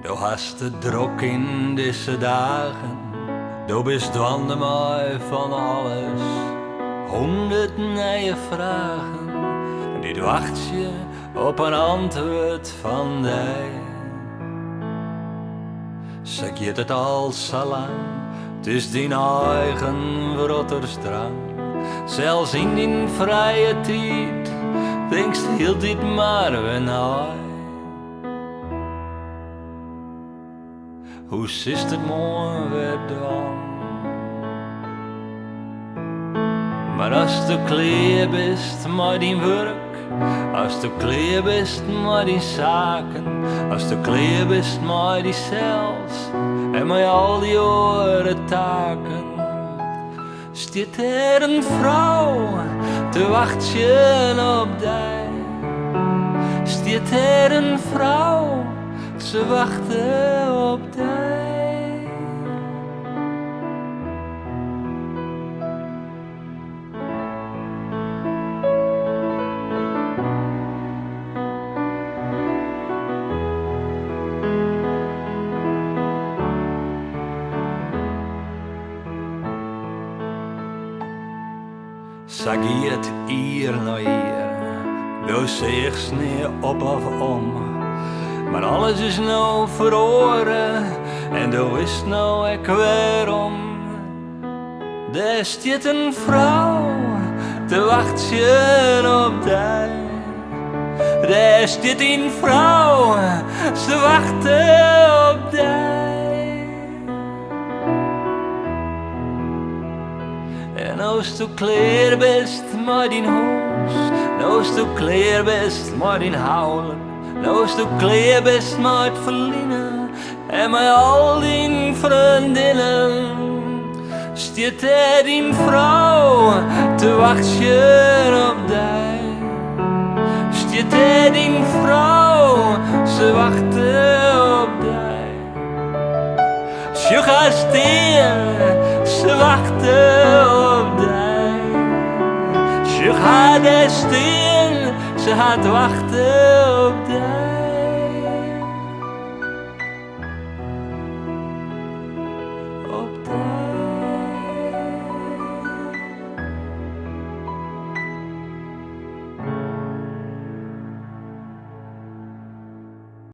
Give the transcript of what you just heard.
Du hast het druk in deze dagen, du bist dwande mij van alles. 100 nieuwe vragen, die wacht je op een antwoord van mij. Ze giet het al zo lang, het is die eigen wrottersdrang. Zelfs in die vrije tijd, denkst heel dit maar weer na. Hoe is het mooi weer dan? Maar als du klaar bist met die werk, als du klaar bist met die zaken, als du klaar bist met die zelfs en met al die oren taken, stiet er een vrouw te wachten op die. Stiet er een vrouw te wachten op die. Zag je het hier nou hier, nou zegst niet op of om. Maar alles is nou verloren en du is nou ik waarom. Daar staat een vrouw te wachten op die. Daar staat een vrouw te wachten op die. En als du klaar bist met die huis, als du klaar bist met die huwelijk, als du klaar bist met verliezen en met al die vriendinnen, stiet er die vrouw te wachten op die. Stiet er die vrouw te wachten op die. Je gaat stil, ze wachten op die. Je gaat er stil, ze gaat wachten op die. Op die.